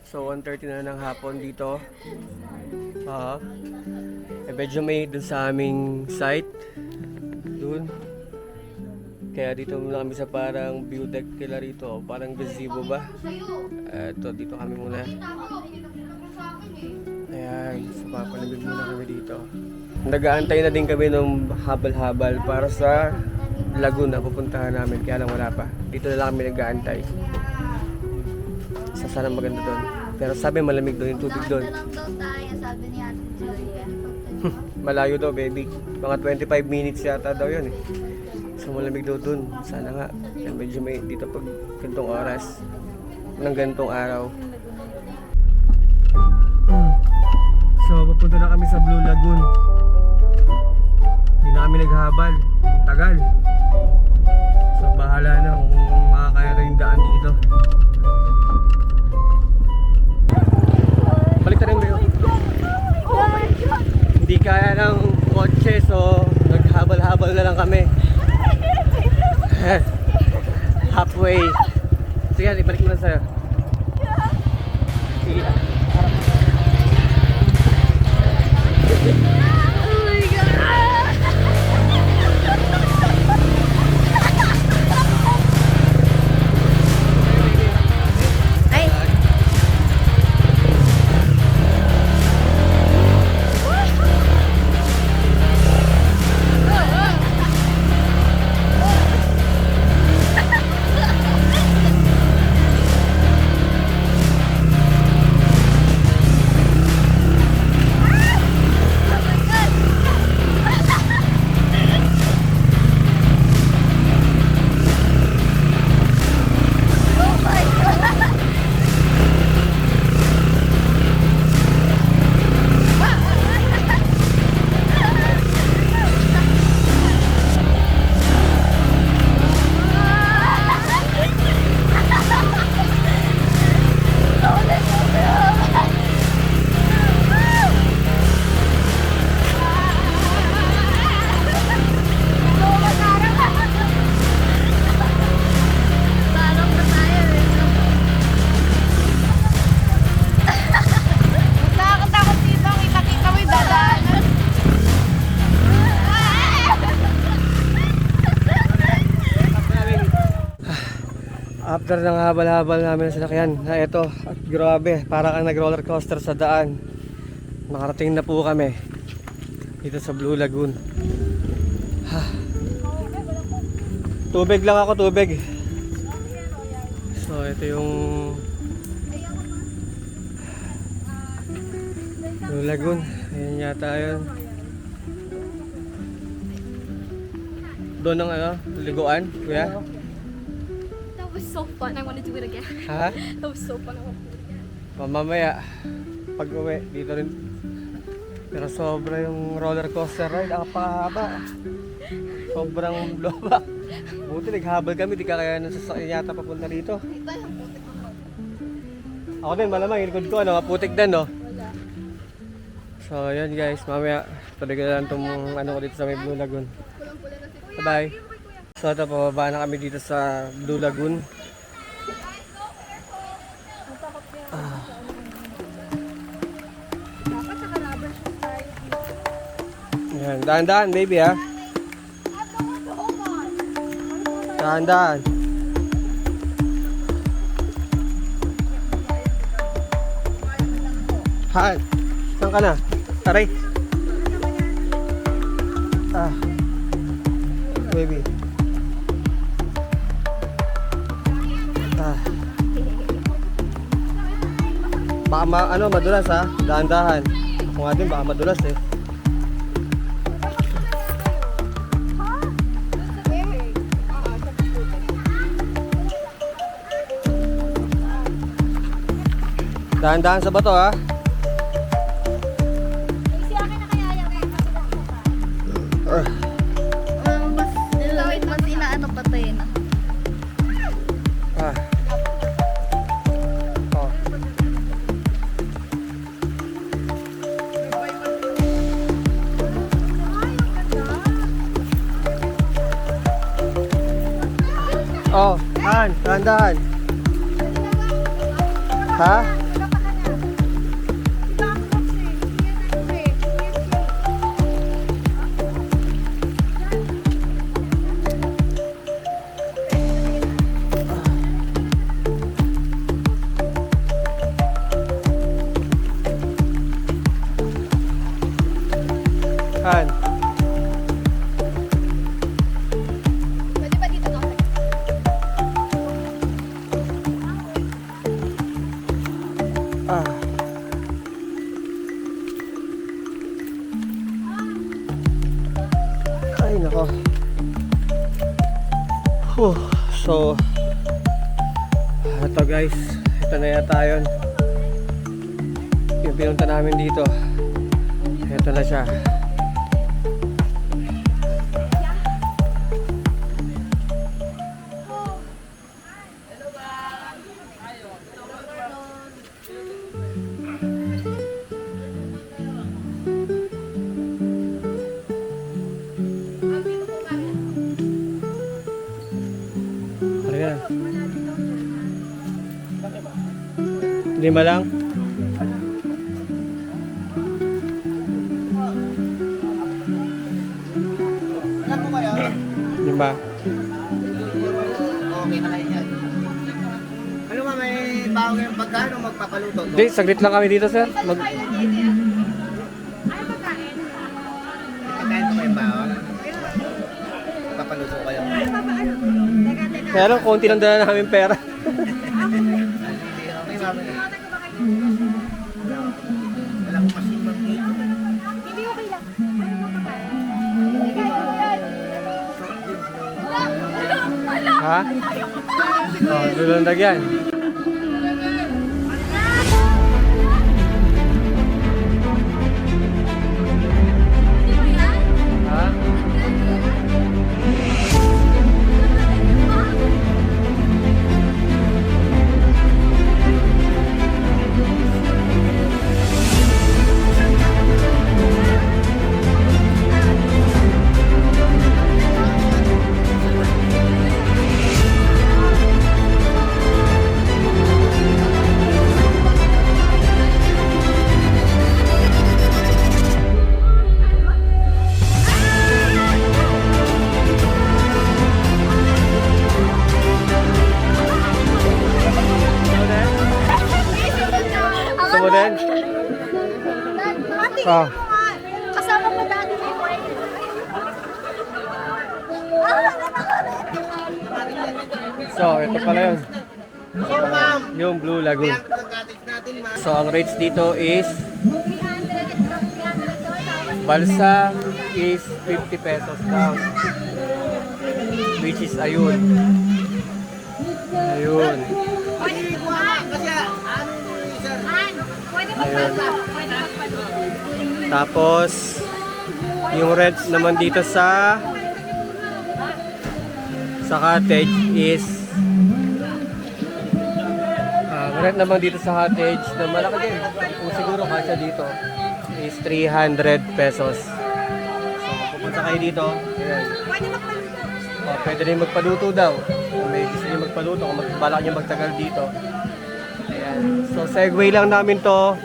So 1:30 na ng hapon dito. Medyo may dun sa aming site. Dun. Kaya dito muna kami sa parang view deck nila rito. Parang gazebo ba? Ito, dito kami muna. Ayan, so papalamig muna kami dito. Nag-aantay na din kami ng habal-habal para sa lagoon na pupuntahan namin. Kaya lang wala pa. Dito na lang kami nag-aantay. Sa sana maganda doon. Pero sabi malamig doon yung tubig doon. Lang daw tayo, sabi ni Ate Julia. Malayo daw, baby. Mga 25 minutes yata daw yun eh. So malamig daw dun. Sana nga. Kaya medyo may dito pag gantong oras. Ng gantong araw. So papunta na kami sa Blue Lagoon. Hindi na kami naghabal. Tagal. So bahala na kung makakaya na yung daan dito. Balik na rin ba yun? Oh my God! Hindi kaya ng kotse, so naghabal-habal na lang kami. Halfway. Sige, ibalik mo na sa'yo. Sige. Oh my God! Ay! Nakakatakot dito, kita-kita mo yung dadaanan. After ng habal-habal namin sa sakyan, na ito, at grabe, para kang nag-roller coaster sa daan. Nakarating na po kami dito sa Blue Lagoon. Tubig lang ako, tubig. So ito yung Blue Lagoon. Ayan yata yun. Doon ang ano, liguan, kuya? That was so fun. I want to do it again. Ha? That was so fun. I want to do it again. Mamaya, pag uwi, dito rin. Pero sobra yung roller coaster ride, ang pahaba. Sobrang loba. Buti naghabal kami, di ka kaya nang sasakyan yata papunta dito. Ako din, malamang yung likod ko, ano, maputik din, no? So, yun guys, mamaya, tuloy ko na lang itong ano ko dito sa may Blue Lagoon. Bye-bye. So, ito, pababa na kami dito sa Blue Lagoon. Ayan, dahan-dahan baby ha. Dahan-dahan. Han, saan ka na? Taray. Baby. Baka madulas ha. Dahan-dahan. Ako nga din baka madulas eh. Dahan-dahan sa bato ha. Mas inaano pa tayo na. Oh. Oh, dahan-dahan. Ha? Han. Pwede ba dito ako? Ah. Ay, nako. So, ito guys. Ito na yata yun. Yung pinunta namin dito. Ito na siya. Halika na. 5 lang? Lima. Okay na kayo yan. Ano ba, may bago yung pagkain o magpapaluto to? Hindi, saglit lang kami dito, sir. Pagkain to kayo bago? Papaluto kayo. Kaya lang, konti lang dala namin pera. Okay, mami. Wala akong masipag dito. Hindi okay lang. Ano mo pagkain? Ha? Oh, lulundag yan. Ha? Gusto mo din? Ah. Kasama mo dati may wine. So, ito pala yun. So, ma'am, Yung Blue Lagoon. ang cottage natin, ma'am. So, ang rates dito is balsa is 50 pesos lang. Which is ayun. Ayun. Ay, kuha, kasi ano yung sir? Pwede Ayun. Pwede magpaluto. Tapos, yung rent naman dito sa cottage is rent naman dito sa cottage na malaki din. Kung siguro kasya dito is 300 pesos. So, kung pupunta kayo dito, ayan. Pwede magpaluto. Oh, pwede rin magpaluto daw. Kung may gusto nyo magpaluto, kung balak nyo magtagal dito. Ayan. So, segue lang namin to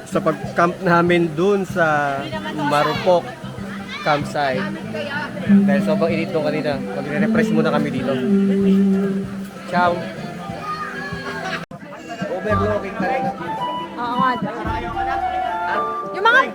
sa pag-camp namin dun sa Marupok campsite. Dahil sobrang init nung kanina. Magre-refresh muna kami dito. Ciao! Overlooking talaga. Oo nga. Yung mga...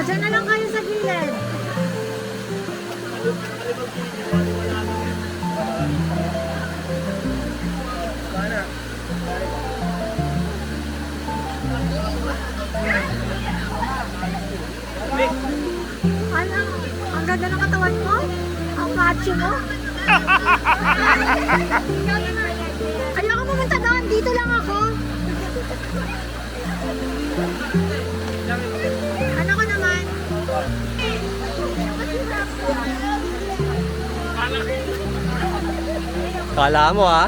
Diyan na lang kayo sa gilid. ganda ng katawan mo. Ang macho mo. Ayoko pumunta doon. Dito lang ako. Ano ko naman? Kala mo ha?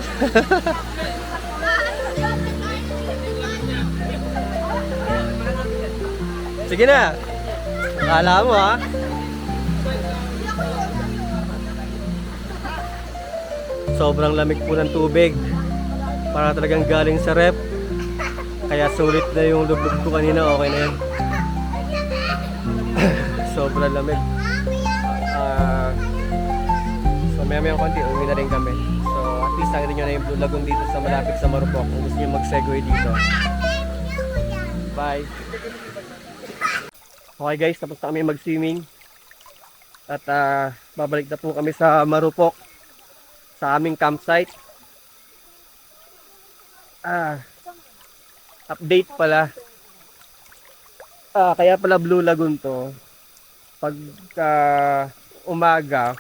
Sige na. Kala mo ha? Sobrang lamig po ng tubig. Para talagang galing sa rep. Kaya sulit na yung lubog ko kanina. Okay na yun. Sobrang lamig. So maya konti, uwi na rin kami. So at least nakita nyo na yung Blue Lagoon dito sa malapit sa Marupok. Kung gusto nyo mag-segway dito. Bye! Okay guys, tapos na kami mag-swimming. At babalik na po kami sa Marupok. Sa aming campsite. Update pala. Kaya pala Blue Lagoon to. Pagka umaga,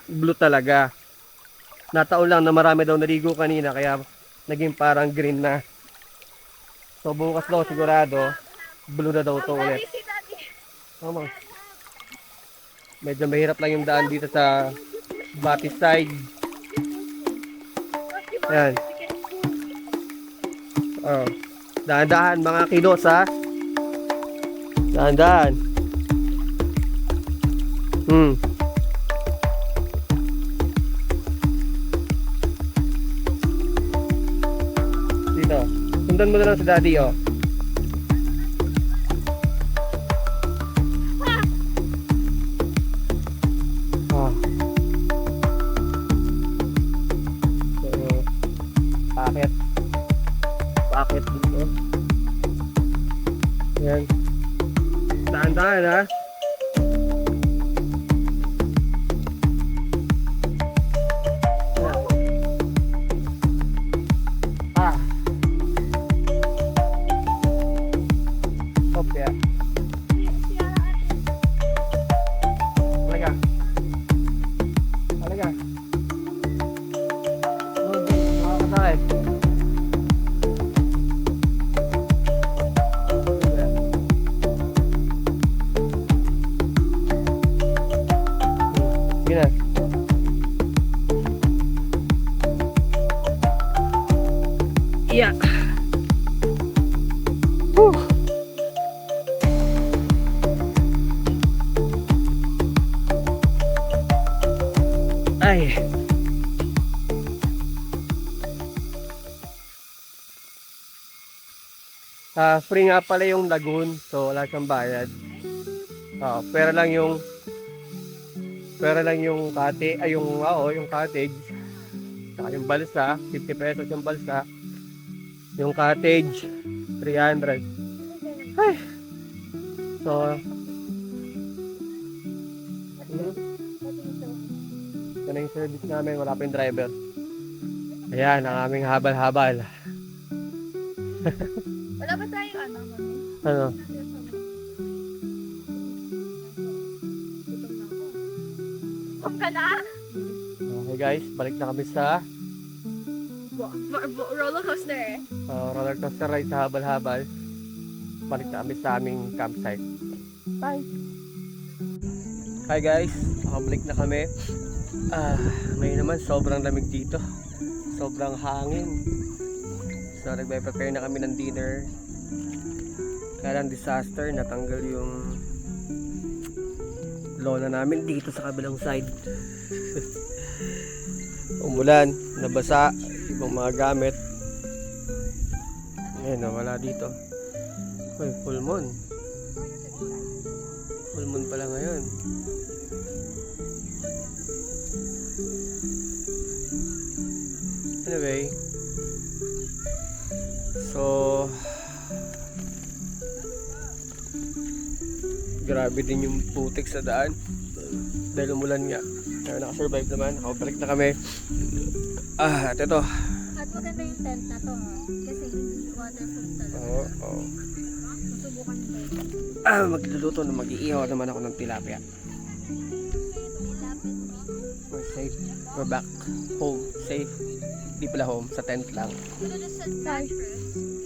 blue talaga. Nataon lang na marami daw naligo kanina kaya naging parang green na. So bukas daw sigurado blue na daw to ulit. Tama. Medyo mahirap lang yung daan dito sa Batiside. Ayan. Oh. Dahan-dahan mga kilos ha. Dahan-dahan. Dito. Sundan mo na lang si daddy oh. Oh. So, paket. Paket dito. Ayan. Dahan-dahan ha. Ya. Talaga. Talaga. Makakasakit. Sige na. Iya. Ay. Free nga pala yung lagoon, so wala kang bayad. Pera lang yung kate, ay yung cottage. Saka yung balsa, 50 pesos yung balsa. Yung cottage, 300. Ay. So, ito na yung service namin, wala pa yung driver. Ayan, ang aming habal-habal. Wala ba tayo ano? Ano? Ang ka na? Okay guys, balik na kami sa Roller coaster. roller coaster ride sa habal-habal. Balik na kami sa aming campsite. Bye! Hi guys, balik na kami. Ngayon naman sobrang lamig dito. Sobrang hangin. So nagbe-prepare na kami ng dinner. Kaya lang disaster, natanggal yung lona namin dito sa kabilang side. Umulan, nabasa ibang mga gamit. Ayan, wala dito. Uy, full moon. Full moon pala ngayon. Anyway, so grabe din yung putik sa daan dahil umulan nga. Kaya nakasurvive naman, nakabalik na kami. At ito. At maganda yung tent na to ha. Kasi hindi waterproof talaga. Oo. Susubukan nito. Magluluto na mag-iihaw naman ako ng tilapia. alright. We're back home. Safe. Di pala home. Sa tent lang. Could have just said mattress.